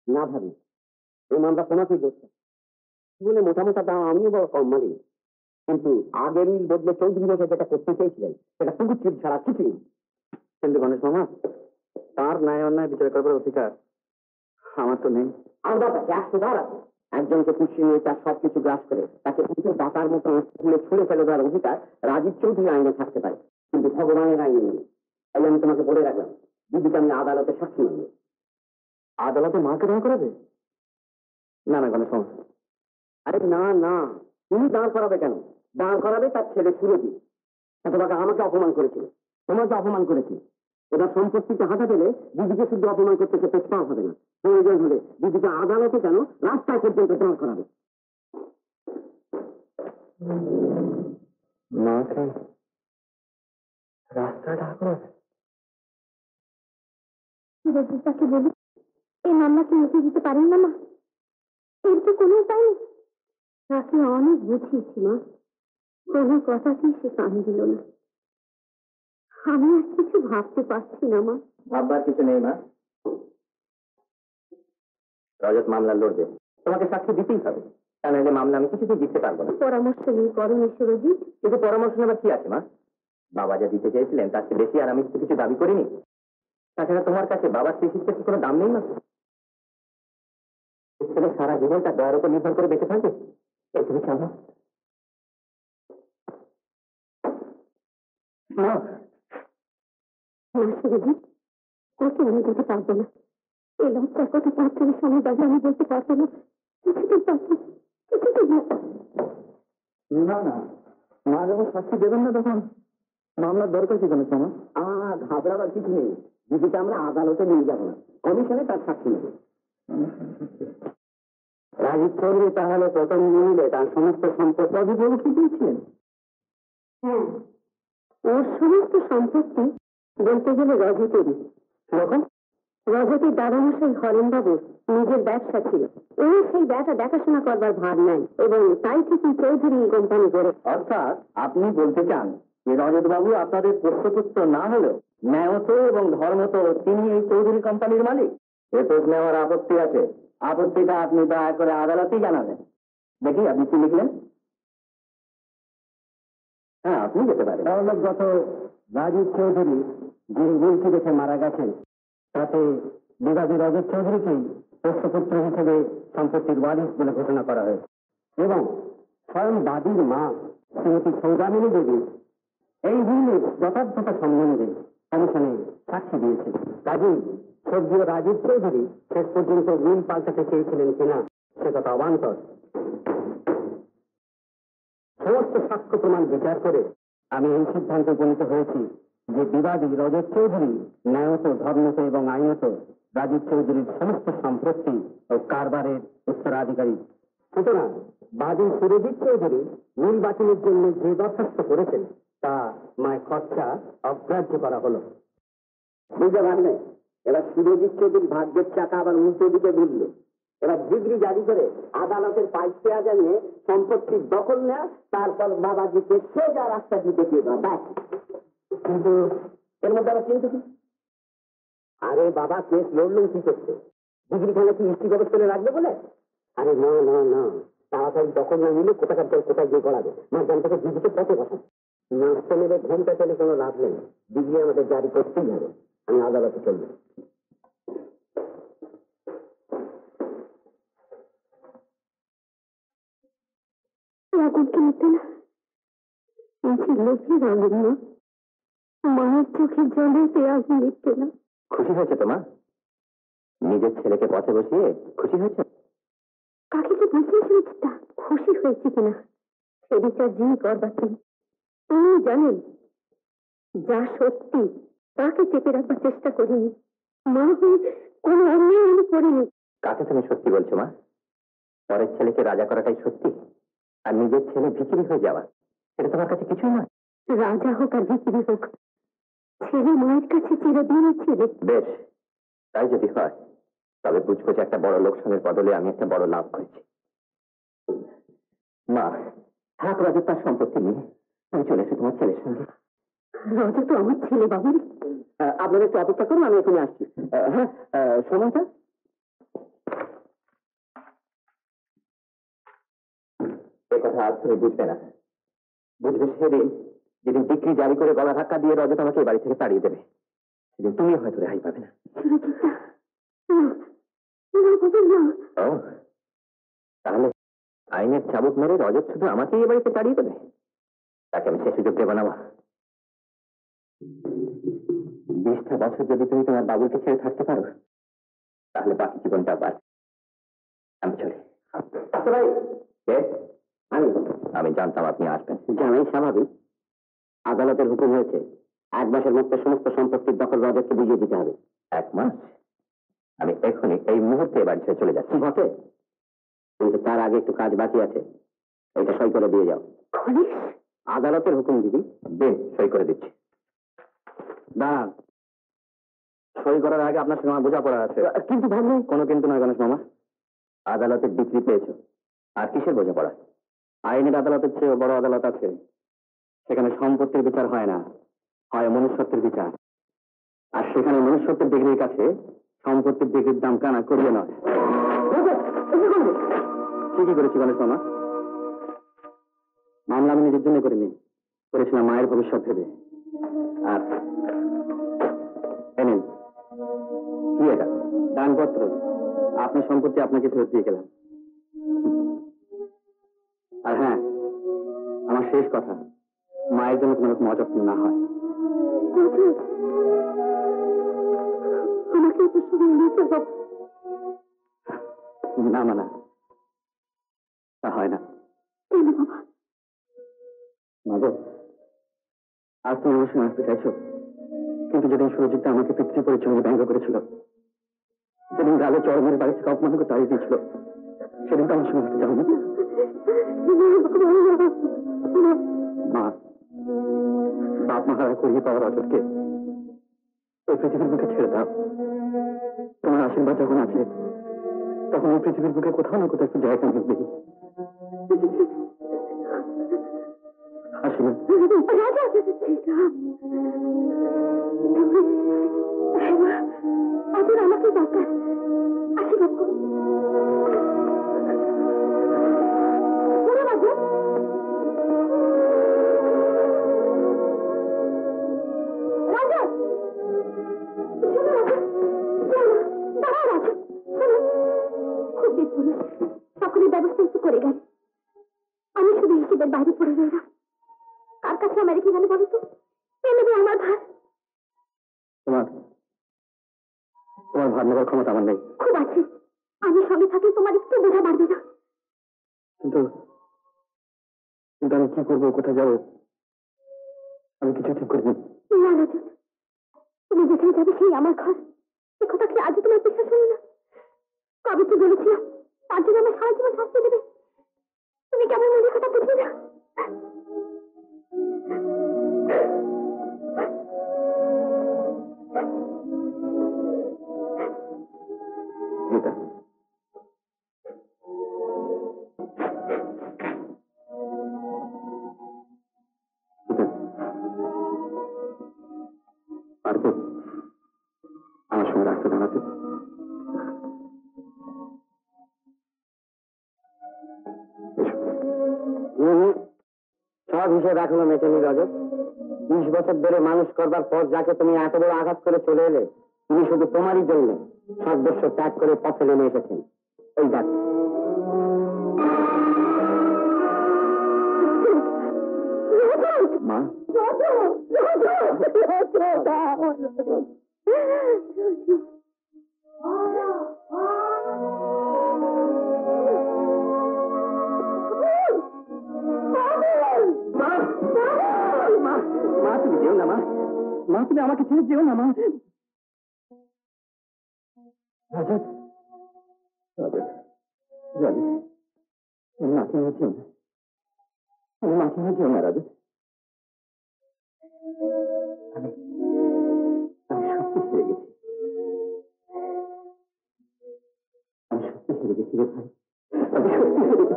না ভাবি, এই মামলা তোমাকেই করছে। জীবনে মোটা মোটা দাম আমিও বড় কম মানি, কিন্তু আগের বদলে চৌধুরী বসে যেটা করতে চেয়েছিলেন সেটা পুকুর ছাড়া কিছুই। কিন্তু গণেশ মামা, তার ন্যায় অন্যায় বিচার করবার অধিকার আমার তো নেই। আমার কাছে 100 আছে। একজনকে পুষিয়ে নিয়ে তার সবকিছু গ্রাস করে তাকে কিন্তু দাতার মতো স্কুলে ছুঁড়ে ফেলে দেওয়ার অধিকার রাজীব চৌধুরী আইনে থাকতে পারে, কিন্তু ভগবানের আইনে নেই। তাই আমি তোমাকে বলে রাখলাম, দিদিকে আমি আদালতে সাক্ষী মানব। আদালতে মাকে দাঁড় করাবে? না না গণেশ মামা, আরে না না, তুমি দাঁড় করাবে কেন? দাঁড় করাবে তার ছেলে সুরজি। তোমাকে আমাকে অপমান করেছিল, তোমাকে অপমান করেছি। এবার সম্পত্তিতে হাঁটা দিলে দিদিকে শুধু অপমান করতে সে পেছপা হবে না, প্রয়োজন হলে দিদিকে আদালতে কেন রাস্তায় পর্যন্ত দাঁড় করাবে। রাস্তায় দাঁড় করাবে? তাকে বলি এই মামলা কি মিটিয়ে দিতে পারেন না মা? এর তো কোনো উপায় নেই। তাকে অনেক বুঝিয়েছি মা, কোনো কথাতেই সে কান দিল না। আমি আর কিছু ভাবতে পারছি না মা। ভাববার কিছু নেই মা, রজত মামলা লড়বে, তোমাকে সাক্ষী দিতেই হবে, তা নাহলে মামলা আমি কিছুতেই জিততে পারবো না। পরামর্শ নিয়ে করুন সুরজিৎ। কিন্তু পরামর্শ নেবার কি আছে মা? বাবা যা দিতে চেয়েছিলেন তার চেয়ে বেশি আর আমি কিছু দাবি করিনি। তাছাড়া তোমার কাছে বাবার সেই শিক্ষার কোনো দাম নেই না। ছেলে সারা জীবন তার দয়ার উপর নির্ভর করে বেঁচে থাকবে, এই তুমি চাও না? সুরজিৎ, ওকে আমি দিতে পারবো না। এই লজ্জার কথা তার থেকে সময় বাজে আমি বলতে পারবো না, কিছুতেই পারবো না, কিছুতেই না। না না, মা যখন শাস্তি দেবেন না তখন মামলার দরকার কি কোনো সময়? ঘাবড়াবার কিছু নেই, দিদিকে আমরা আদালতে নিয়ে যাবো না, কমিশনে তার সাক্ষী নেবে। রাজীব চৌধুরী তাহলে প্রথম মিলে তার সমস্ত সম্পত্তি অধিগ্রহণ দিয়েছিলেন? হ্যাঁ, ওর সমস্ত সম্পত্তি বলতে গেলে রজতেরই। এরকম রজতের দাদামশাই হরেন বাবু নিজের ব্যবসা ছিল, ও সেই ব্যবসা দেখাশোনা করবার ভার নেয় এবং তাই থেকে চৌধুরী কোম্পানি করে। অর্থাৎ আপনি বলতে চান যে রজত বাবু আপনাদের পোষ্যপুত্র না হলেও ন্যায়ত এবং ধর্মত তিনি এই চৌধুরী কোম্পানির মালিক? এতে নেওয়ার আপত্তি আছে, আপত্তিটা আপনি দয়া করে আদালতেই জানাবেন। দেখি আপনি কি লিখলেন। হ্যাঁ, আপনি যেতে পারেন। তাহলে গত রাজীব চৌধুরী যে গুলকি দেখে মারা গেছেন তাতে বিবাদী রজত চৌধুরীকেই পোষ্যপুত্র হিসেবে সম্পত্তির ওয়ারিশ বলে ঘোষণা করা হয়েছে এবং স্বয়ং বাদীর মা শ্রীমতী সৌদামিনী দেবী এই উইলের যথার্থতা সম্বন্ধে কমিশনে সাক্ষী দিয়েছে। কাজেই স্বর্গীয় রাজীব চৌধুরী শেষ পর্যন্ত উইল পাল্টাতে চেয়েছিলেন কিনা সে কথা অবান্তর। সমস্ত সাক্ষ্য প্রমাণ বিচার করে আমি এই সিদ্ধান্তে উপনীত হয়েছি যে বিবাদী রজত চৌধুরী ন্যায়ত ধর্মত এবং আইনত রাজীব চৌধুরীর সমস্ত সম্পত্তি ও কারবারের উত্তরাধিকারী। সুতরাং বাদী সুরজিৎ চৌধুরী উইল বাতিলের জন্য যে দরখাস্ত করেছেন তা মায় খরচা অগ্রাহ্য করা হলো। বুঝতে পারলে? এবার সুরজিৎ চৌধুরী ভাগ্যের চাকা আবার উল্টো দিকে ঘুরল। এবার ডিগ্রি জারি করে আদালতের পাইপ পেয়া জানিয়ে সম্পত্তির দখল নেয়া, তারপর বাবাজিকে সোজা রাস্তা দিতে দেওয়া। কিন্তু এর মধ্যে আবার চিন্তা কি? আরে বাবা কেস লড়লেন কি করছে? ডিগ্রি খানে কি হিস্ট্রি কাগজ করে রাখবে বলে? আরে না না না, তাড়াতাড়ি দখল না নিলে কোথাকার জল কোথায় গিয়ে গড়াবে। মাঝখান থেকে দিদিকে পথে বসা নাচতে নেবে, ঘুমটা চলে কোনো লাভ নেই। ডিগ্রি আমাদের জারি করতেই হবে। আমি আদালতে চলবো। মায়ের চোখের জলে পেঁয়াজ নিচ্ছে না। খুশি হয়েছে তোমার? নিজের ছেলেকে পথে বসিয়ে খুশি হয়েছে? কাকে কি বুঝিয়েছিল তা খুশি হয়েছে কিনা সে বিচার যিনি করবার তিনি জানেন। যা সত্যি তাকে চেপে রাখবার চেষ্টা করিনি, মা হয়ে কোনো অন্যায় আমি করিনি। কাকে তুমি সত্যি বলছো মা? পরের ছেলেকে রাজা করাটাই সত্যি, আর নিজের ছেলে ভিখিরি হয়ে যাওয়া এটা তোমার কাছে কিছুই নয়। রাজা হোক আর ভিখিরি হোক, ছেলে মায়ের কাছে চিরদিনই ছেলে। বেশ, তাই যদি হয় তবে বুঝবো যে একটা বড় লোকসানের বদলে আমি একটা বড় লাভ করেছি। মা, থাক রাজা তার সম্পত্তি নিয়ে, আমি চলে এসে তোমার ছেলের সঙ্গে। রাজা তো আমার ছেলে বাবুর। আপনারা একটু অপেক্ষা করুন, আমি এখানে আসছি। হ্যাঁ, সময়টা কথা আজ তুমি বুঝবে না। বুঝবে সেদিন, যেদিন ডিগ্রি জারি করে গলা ধাক্কা দিয়ে রজত আমাকে এই বাড়ি থেকে তাড়িয়ে দেবে। সেদিন তুমি হয়তো রেহাই পাবে না। ও, তাহলে আইনের চাবুক মেরে রজত শুধু আমাকেই এই বাড়িতে তাড়িয়ে দেবে? তাকে আমি সে সুযোগ দেবো না। 20টা বছর যদি তুমি তোমার বাবুকে ছেড়ে থাকতে পারো, তাহলে বাকি জীবনটা আবার আমি চলি। আমি জানতাম আপনি আসবেন। জানাই স্বাভাবিক। আদালতের হুকুম হয়েছে 1 মাসের মধ্যে সমস্ত সম্পত্তির দখল রজতকে বুঝিয়ে দিতে হবে। 1 মাস? আমি এখনই এই মুহূর্তে বাড়ি ছেড়ে চলে যাচ্ছি। বটে, কিন্তু তার আগে একটু কাজ বাকি আছে। এটা সই করে দিয়ে যাও। আদালতের হুকুম দিদি। দিন, সই করে দিচ্ছি। দাঁড়ান, সই করার আগে আপনার সঙ্গে আমার বোঝাপড়া আছে। কিন্তু ভাবলে কোনো কিন্তু নয় গণেশ মামা। আদালতের ডিগ্রি পেয়েছ, আর কিসের বোঝাপড়া? আইনের আদালতের চেয়ে বড় আদালত আছে। সেখানে সম্পত্তির বিচার হয় না, হয় মনুষ্যত্বের বিচার। আর সেখানে মনুষ্যত্বের ডিগ্রির কাছে সম্পত্তির ডিগ্রির দাম কানা করিয়ে নয়। ঠিকই করেছি গণেশ মামা। মামলা আমি নিজের জন্য করিনি, করেছিলাম মায়ের ভবিষ্যৎ ভেবে। আর এনেন, কি এটা? দানপত্র। আপনার সম্পত্তি আপনাকে ফেরত দিয়ে গেলাম। আর হ্যাঁ, আমার শেষ কথা, মায়ের জন্য কোনো রকম অযত্ন না হয়। না মানা, তা হয় না। মাগো, আজ তুমি আমার সঙ্গে আসতে চাইছো, কিন্তু যেদিন সুরজিৎটা আমাকে পিতৃ পরিচয় ব্যঙ্গ করেছিল, যেদিন গালে চড় মেরে বাড়ি থেকে অপমান করে তাড়িয়ে দিয়েছিল, সেদিন তো আমার সঙ্গে আসতে চাও না। মা, বাপ মা হারা করিয়ে পাওয়ার অজরকে ওই পৃথিবীর বুকে ছেড়ে দাও। তোমার আশীর্বাদ যখন আছে, তখন ওই পৃথিবীর বুকে কোথাও না কোথাও একটু জায়গা মিলবে। আসলে আমাকে দরকার আশীর্বাদ করুন। সকলের ব্যবস্থা একটু করে গেল, আমি শুধু হিসেবের বাইরে পড়ে রইলাম। কার কাছে আমার রেখে গেল বলো তো? নেবে আমার ভার। তোমার তোমার ভার নেবার ক্ষমতা আমার নেই। খুব আছে, আমি সঙ্গে থাকলে তোমার একটু বোঝা বাড়বে না। কিন্তু কিন্তু আমি কি করবো, কোথায় যাবো, আমি কিছু ঠিক করিনি। না রাজু, তুমি যেখানে যাবে সেই আমার ঘর। এ কথা কি আজও তোমার বিশ্বাস হলো না? কবে কি বলেছিলাম তার জন্য আমার সারা জীবন শাস্তি দেবে? তুমি কেমন মনে কথা বুঝবে না? গীতা, পারবো আমার সঙ্গে রাস্তা দাঁড়াতে? সব হিসেবে এখনো মেটেনি রজত। 20 বছর ধরে মানুষ করবার পর যাকে তুমি এত বড় আঘাত করে চলে এলে, তুমি শুধু তোমারই জন্য সর্বস্ব ত্যাগ করে পথে নেমে এসেছেন। ওই দেখ, মা, মা তুমি যেও না। মা, মা তুমি আমাকে ছেড়ে যেও না। মা, রাজত, রাজত, রাজত, মাকে নিয়ে যেও না। মাকে নিয়ে যেও না রাজত। আমি সত্যি হেরে গেছি। আমি সত্যি হেরে গেছি রে ভাই। আমি সত্যি হেরে গেছি।